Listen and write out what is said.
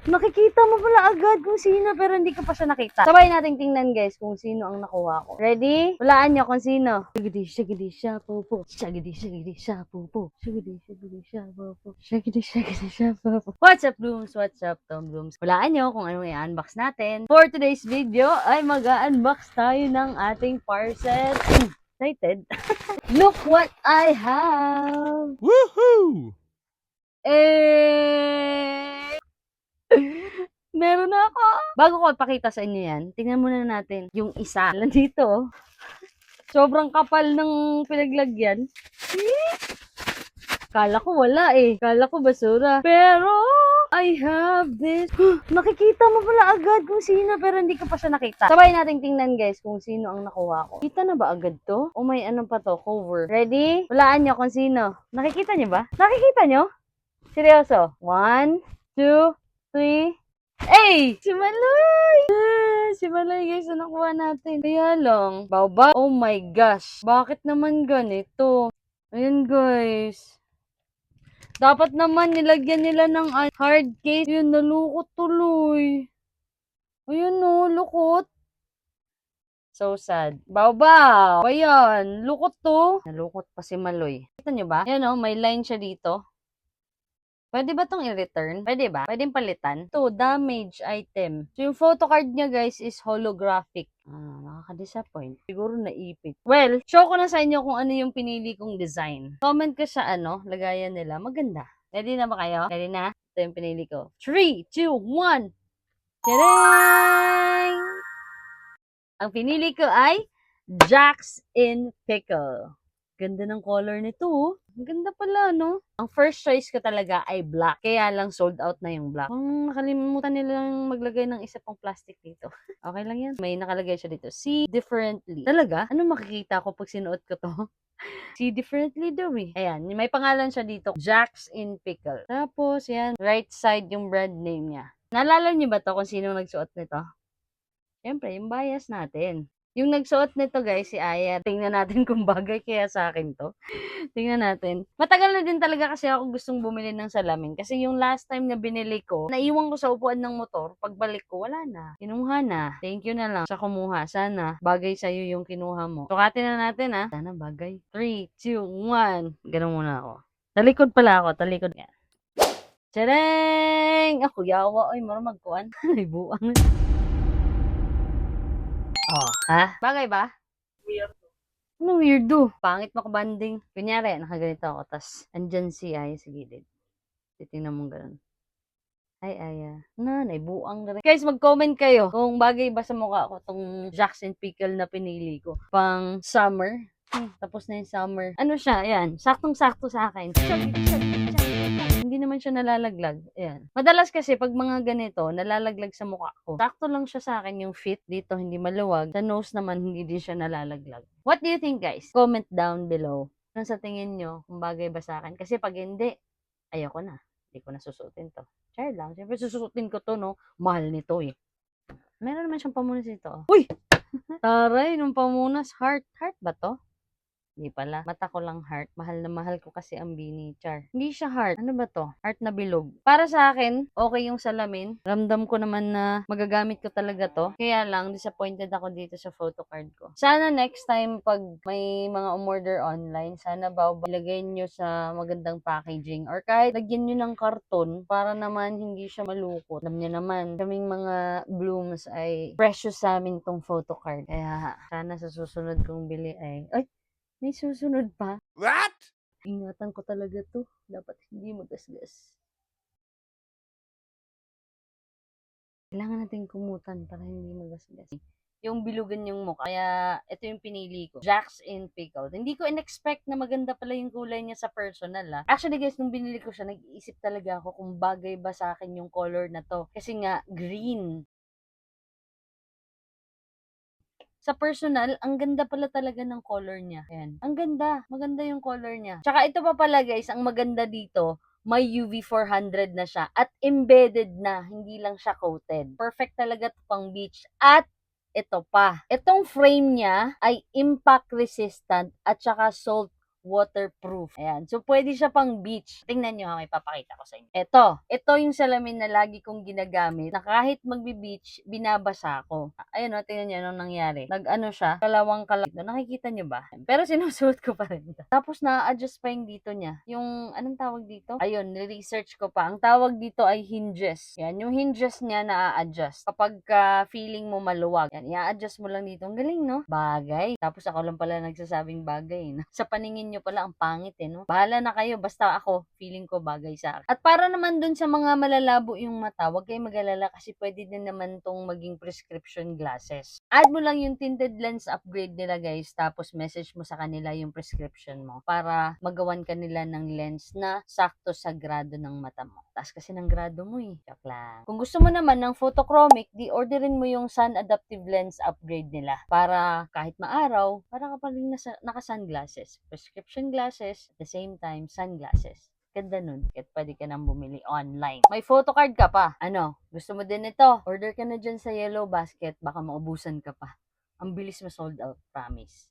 Nakikita mo pala agad kung sino pero hindi ko pa siya nakita. Sabay nating tingnan guys kung sino ang nakuha ko. Ready? Hulaan nyo kung sino. Shagidi, shagidi, shapopo. Shagidi, shagidi, shapopo. Shagidi, shagidi, shapopo. Shagidi, shagidi, shapopo. What's up, Blooms? What's up, Tom Blooms? Hulaan nyo kung anong i-unbox natin. For today's video ay mag-unbox tayo ng ating parcel. Excited. Look what I have! Woohoo! Eh! Meron na ako. Bago ko ipakita sa inyo yan, tingnan muna natin yung isa. Nandito. Sobrang kapal ng pinaglagyan. Kala ko wala eh. Kala ko basura. Pero, I have this. Nakikita mo pala agad kung sino pero hindi ko pa siya nakita. Sabay nating tingnan guys kung sino ang nakuha ko. Kita na ba agad to? O may ano pa to? Cover. Ready? Hulaan nyo kung sino. Nakikita nyo ba? Nakikita nyo? Seryoso? 1, 2, 3. Hey! Si Maloy! Si Maloy guys, na nakuha natin. Kaya lang, Baobab. Oh my gosh. Bakit naman ganito? Ayan guys. Dapat naman nilagyan nila ng hard case. Yun, nalukot tuloy. Ayun no, lukot. So sad. Baobab! Ayan, lukot to. Nalukot pa si Maloy. Kita nyo ba? Ayan o, may line siya dito. Pwede ba tong i-return? Pwede ba? Pwedeng palitan? Ito, damage item. So, yung photocard niya, guys, is holographic. Nakaka-disappoint. Siguro naipit. Well, show ko na sa inyo kung ano yung pinili kong design. Comment ko sa lagayan nila. Maganda. Ready na ba kayo? Ready na? Ito yung pinili ko. 3, 2, 1! Tadang! Ang pinili ko ay Jax in Pickle. Ganda ng color nito, oh. Ang ganda pala, no? Ang first choice ko talaga ay black. Kaya lang sold out na yung black. Nakalimutan nilang maglagay ng isa pang plastic dito. Okay lang yan. May nakalagay siya dito. See differently. Talaga? Ano makikita ko pag sinuot ko to? See differently daw eh. Ayan, may pangalan siya dito. Jax in Pickle. Tapos, yan. Right side yung brand name niya. Naalala niyo ba to kung sino nagsuot nito? Siyempre, yung bias natin. Yung nagsuot nito guys, si Aya. Tingnan natin kung bagay kaya sa akin to. Tingnan natin. Matagal na din talaga kasi ako gustong bumili ng salamin. Kasi yung last time na binili ko, naiwan ko sa upuan ng motor. Pagbalik ko, wala na. Kinuha na. Thank you na lang sa kumuha. Sana bagay sa'yo yung kinuha mo. Sukatin na natin ha. Sana bagay. 3, 2, 1. Ganun muna ako. Talikod pala ako. Talikod nga. Tadang! Ako yawa. Ay, marang magkuhan. Ay, buang. Oh, ha? Bagay ba? Ano weirdo? Pangit makabanding. Kunyari, nakaganito ako, tas andyan si Aya sa gilid. Titingnan mong ganun. Ay, Aya. Buang na rin. Guys, mag-comment kayo kung bagay ba sa mukha ko tong Jackson Pickle na pinili ko. Pang summer. Tapos na yung summer. Ano siya? Ayan. Saktong-sakto sa akin. Hindi naman siya nalalaglag. Ayan. Madalas kasi pag mga ganito, nalalaglag sa mukha ko. Sakto lang siya sa akin yung fit dito, hindi maluwag. Sa nose naman, hindi din siya nalalaglag. What do you think guys? Comment down below. Ano sa tingin nyo kung bagay ba sa akin? Kasi pag hindi, ayoko na. Hindi ko na susuotin to. Share lang. Siyempre susuotin ko to, no? Mahal nito eh. Meron naman siyang pamunas dito. Uy! Taray, nung pamunas. Heart. Heart ba to? Hindi pala. Mata ko lang heart. Mahal na mahal ko kasi ang Bini Char. Hindi siya heart. Ano ba to? Heart na bilog. Para sa akin, okay yung salamin. Ramdam ko naman na magagamit ko talaga to. Kaya lang, disappointed ako dito sa photocard ko. Sana next time pag may mga umorder online, sana ba ilagay nyo sa magandang packaging or kahit lagyan nyo ng karton para naman hindi siya malukot. Alam nyo naman, kaming mga blooms ay precious sa amin tong photocard. Kaya sana sa susunod kong bili ay may susunod pa. What? Ingatan ko talaga to. Dapat hindi magasgas. Kailangan natin kumutan para hindi magasgas. Yung bilugan yung mukha. Kaya ito yung pinili ko. Jax in Pickle. Hindi ko in-expect na maganda pala yung kulay niya sa personal. Actually guys, nung binili ko siya, nag-iisip talaga ako kung bagay ba sa akin yung color na to. Kasi nga, green. Sa personal, ang ganda pala talaga ng color niya. Ayan. Ang ganda. Maganda yung color niya. Tsaka ito pa pala guys, ang maganda dito, may UV 400 na siya at embedded na, hindi lang siya coated. Perfect talaga ito pang beach. At ito pa. Itong frame niya ay impact resistant at saka salt waterproof. Ayan. So, pwede siya pang beach. Tingnan nyo ha, may papakita ko sa inyo. Ito yung salamin na lagi kong ginagamit na kahit magbi-beach, binabasa ko. Ayun o, tingnan nyo anong nangyari. Nag-ano siya, kalawang kalawang. Nakikita nyo ba? Pero sinusuot ko pa rin. Tapos na-adjust pa yung dito niya. Yung, anong tawag dito? Ayun, research ko pa. Ang tawag dito ay hinges. Yan, yung hinges niya na-adjust. Kapag feeling mo maluwag, yan, i-adjust mo lang dito. Ang galing, no? Bagay. Tapos ako lang pala nagsasabing bagay, no? Sa paningin nyo pala, ang pangit, no? Bahala na kayo. Basta ako, feeling ko bagay sa akin. At para naman dun sa mga malalabo yung mata, huwag kayong mag-alala kasi pwede din naman tong maging prescription glasses. Add mo lang yung tinted lens upgrade nila, guys. Tapos message mo sa kanila yung prescription mo para magawan ka nila ng lens na sakto sa grado ng mata mo. Taas kasi ng grado mo eh. Joke lang. Kung gusto mo naman ng photochromic, di orderin mo yung sun adaptive lens upgrade nila para kahit maaraw, para ka pa rin naka-sunglasses. Prescription glasses, at the same time, sunglasses. Ganda nun. Kahit pwede ka nang bumili online. May photocard ka pa. Ano? Gusto mo din ito? Order ka na dyan sa Yellow Basket. Baka maubusan ka pa. Ang bilis ma-sold out, promise.